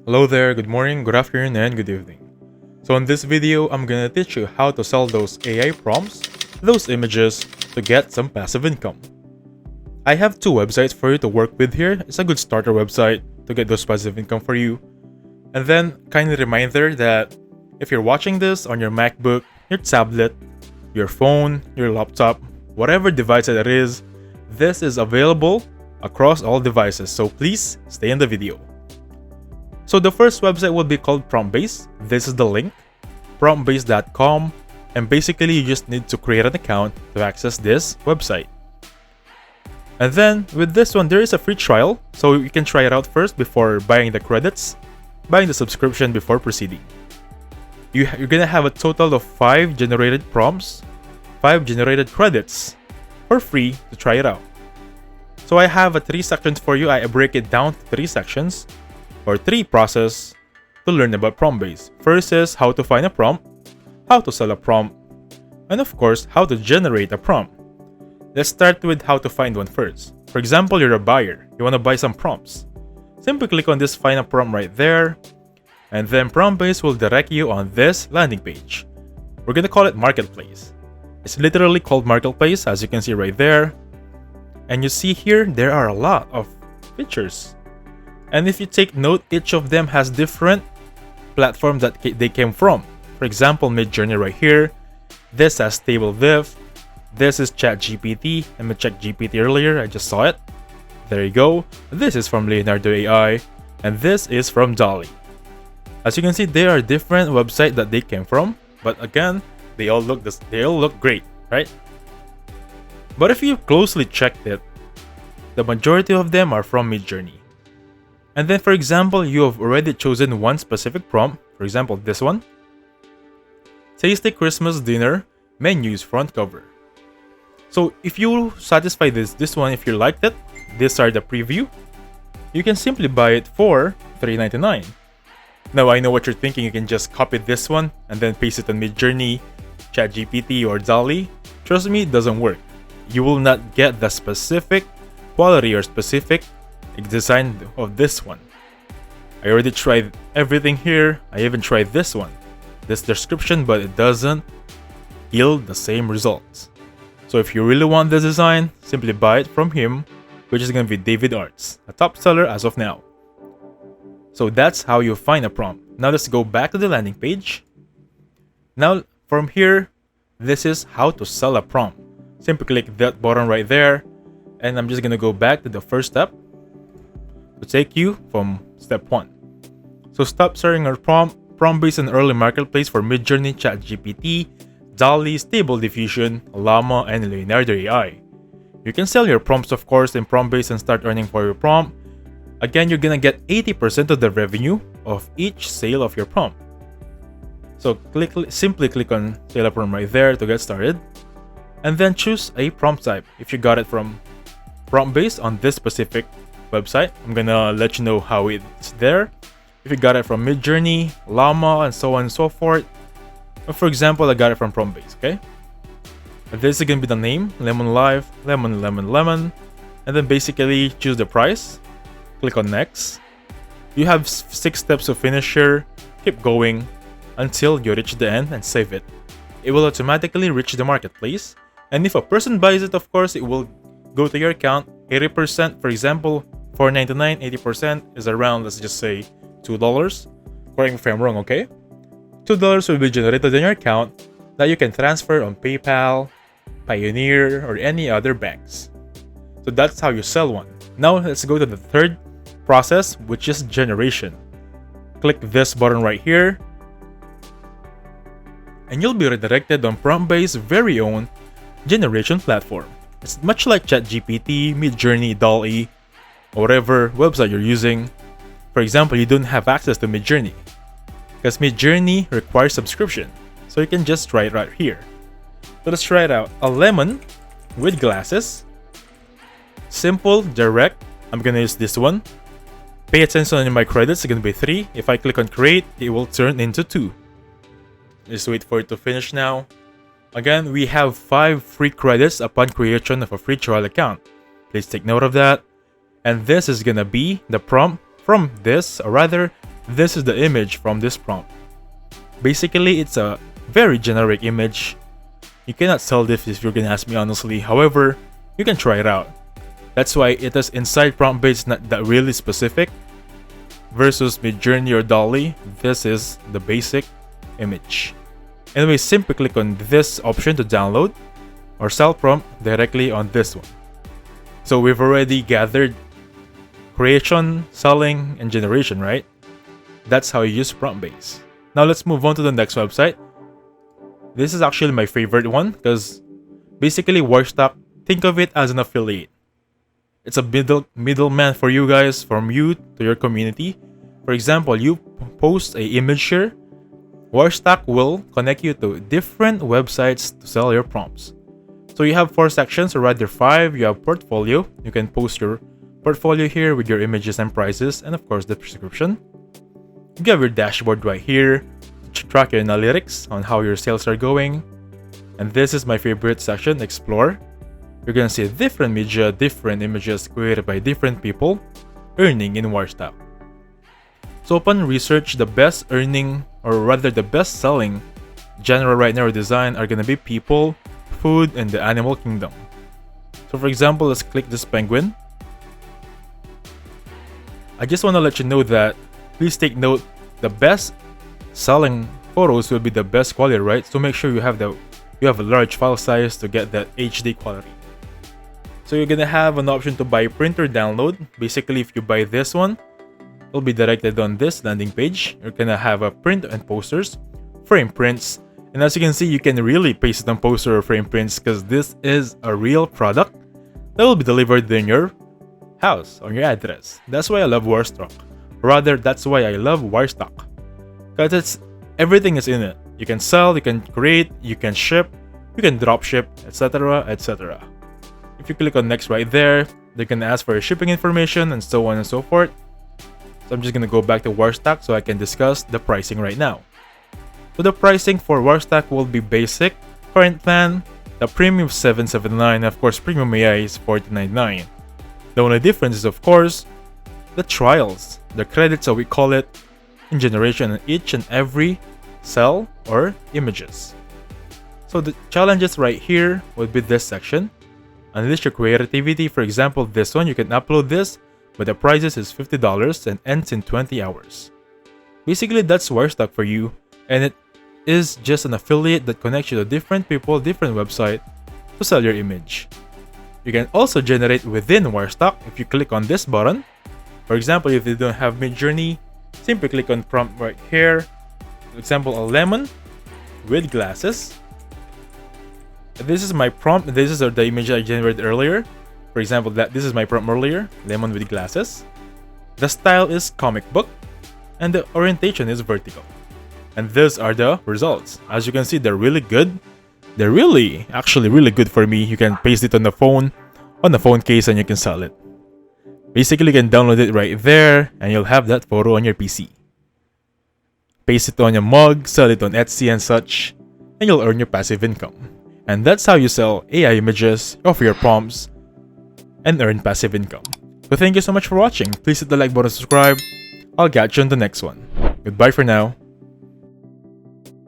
Hello there, good morning, good afternoon, and good evening. So in this video, I'm gonna teach you how to sell those AI prompts, those images, to get some passive income. I have two websites for you to work with here. It's a good starter website to get those passive income for you. And then, kindly reminder that if you're watching this on your MacBook, your tablet, your phone, your laptop, whatever device that it is, this is available across all devices, so please stay in the video. So the first website will be called PromptBase. This is the link, promptbase.com, and basically you just need to create an account to access this website. And then with this one, there is a free trial, so you can try it out first before buying the credits, buying the subscription before proceeding. You're gonna have a total of 5 generated prompts, 5 generated credits for free to try it out. So I have 3 sections for you. I break it down to 3 sections, or 3 process to learn about PromptBase. First is how to find a prompt, how to sell a prompt, and of course, how to generate a prompt. Let's start with how to find one first. For example, you're a buyer. You want to buy some prompts. Simply click on this find a prompt right there, and then PromptBase will direct you on this landing page. We're going to call it Marketplace. It's literally called Marketplace, as you can see right there. And you see here, there are a lot of features. And if you take note, each of them has different platforms that they came from. For example, Midjourney right here. This has Stable Diff. This is ChatGPT. Let me check GPT earlier. I just saw it. There you go. This is from Leonardo AI. And this is from DALL-E. As you can see, there are different websites that they came from. But again, they all look great, right? But if you closely checked it, the majority of them are from Midjourney. And then, for example, you have already chosen one specific prompt. For example, this one. Tasty Christmas dinner, menus front cover. So if you satisfy this one, if you liked it, these are the preview. You can simply buy it for $3.99. Now I know what you're thinking. You can just copy this one and then paste it on Midjourney, ChatGPT, or DALL-E. Trust me, it doesn't work. You will not get the specific quality or specific design of this one. I already tried everything here. I even tried this one, this description, but it doesn't yield the same results. So if you really want this design, simply buy it from him, which is going to be David Arts, a top seller as of now. So that's how you find a prompt. Now let's go back to the landing page. Now from here, this is how to sell a prompt. Simply click that button right there, and I'm just going to go back to the first step to take you from step 1. So stop sharing our prompt. PromptBase an early marketplace for Midjourney, ChatGPT, DALL-E, Stable Diffusion, Llama, and Leonardo AI. You can sell your prompts, of course, in PromptBase and start earning for your prompt. Again, you're gonna get 80% of the revenue of each sale of your prompt. So simply click on sale a prompt right there to get started, and then choose a prompt type. If you got it from PromptBase on this specific website, I'm gonna let you know how it's there. If you got it from Midjourney, Llama, and so on and so forth. But for example, I got it from PromptBase, okay? And this is gonna be the name, Lemon Life, Lemon, Lemon, Lemon. And then basically choose the price. Click on next. You have 6 steps to finish here. Keep going until you reach the end and save it. It will automatically reach the marketplace. And if a person buys it, of course, it will go to your account. 80%, for example, $4.99, 80% is around, let's just say, $2. Correct me if I'm wrong, okay? $2 will be generated in your account that you can transfer on PayPal, Pioneer, or any other banks. So that's how you sell one. Now let's go to the third process, which is generation. Click this button right here, and you'll be redirected on PromptBase's very own generation platform. It's much like ChatGPT, Midjourney, DALL-E, or whatever website you're using. For example, you don't have access to Midjourney because Midjourney requires subscription. So you can just try it right here. So let's try it out. A lemon with glasses. Simple, direct. I'm gonna use this one. Pay attention on my credits. It's gonna be 3. If I click on create, it will turn into 2. Just wait for it to finish now. Again, we have 5 free credits upon creation of a free trial account. Please take note of that. And this is gonna be the prompt from this, or rather, this is the image from this prompt. Basically, it's a very generic image. You cannot sell this if you're gonna ask me honestly. However, you can try it out. That's why it is inside prompt based, not that really specific. Versus Midjourney or Dolly, this is the basic image. Anyway, simply click on this option to download or sell prompt directly on this one. So we've already gathered creation, selling, and generation, right? That's how you use prompt base. Now let's move on to the next website. This is actually my favorite one because basically Warstock, think of it as an affiliate. It's a middleman for you guys, from you to your community. For example, you post a image here, Warstock will connect you to different websites to sell your prompts. So you have 4 sections, or rather 5. You have portfolio. You can post your portfolio here with your images and prices, and of course the description. You have your dashboard right here to track your analytics on how your sales are going. And this is my favorite section, explore. You're gonna see different media, different images created by different people earning in Warstock. So upon research, the best earning, or rather the best selling genre right now or design are gonna be people, food, and the animal kingdom. So for example, let's click this penguin. I just want to let you know that please take note, the best selling photos will be the best quality, right? So make sure you have a large file size to get that HD quality. So you're gonna have an option to buy print or download. Basically, if you buy this one, it'll be directed on this landing page. You're gonna have a print and posters, frame prints, and as you can see, you can really paste it on poster or frame prints because this is a real product that will be delivered in your house, on your address. That's why I love Warstock. Rather, that's why I love Warstock. Because everything is in it. You can sell, you can create, you can ship, you can drop ship, etc, etc. If you click on next right there, they can ask for your shipping information and so on and so forth. So I'm just gonna go back to Warstock so I can discuss the pricing right now. So the pricing for Warstock will be basic, current plan, the premium is $7.79, of course premium AI is $14.99. The only difference is of course the trials, the credits as we call it, in generation on each and every cell or images. So the challenges right here would be this section. Unleash your creativity. For example, this one, you can upload this, but the prices is $50 and ends in 20 hours. Basically, that's Warstock for you, and it is just an affiliate that connects you to different people, different website to sell your image. You can also generate within Warstock if you click on this button. For example, if you don't have Midjourney, simply click on prompt right here. For example, a lemon with glasses. This is my prompt. This is the image I generated earlier. For example, this is my prompt earlier, lemon with glasses. The style is comic book, and the orientation is vertical. And these are the results. As you can see, they're really good. They're actually really good for me. You can paste it on the phone case, and you can sell it. Basically, you can download it right there, and you'll have that photo on your PC. Paste it on your mug, sell it on Etsy and such, and you'll earn your passive income. And that's how you sell AI images, offer your prompts, and earn passive income. So thank you so much for watching. Please hit the like button, subscribe. I'll catch you on the next one. Goodbye for now.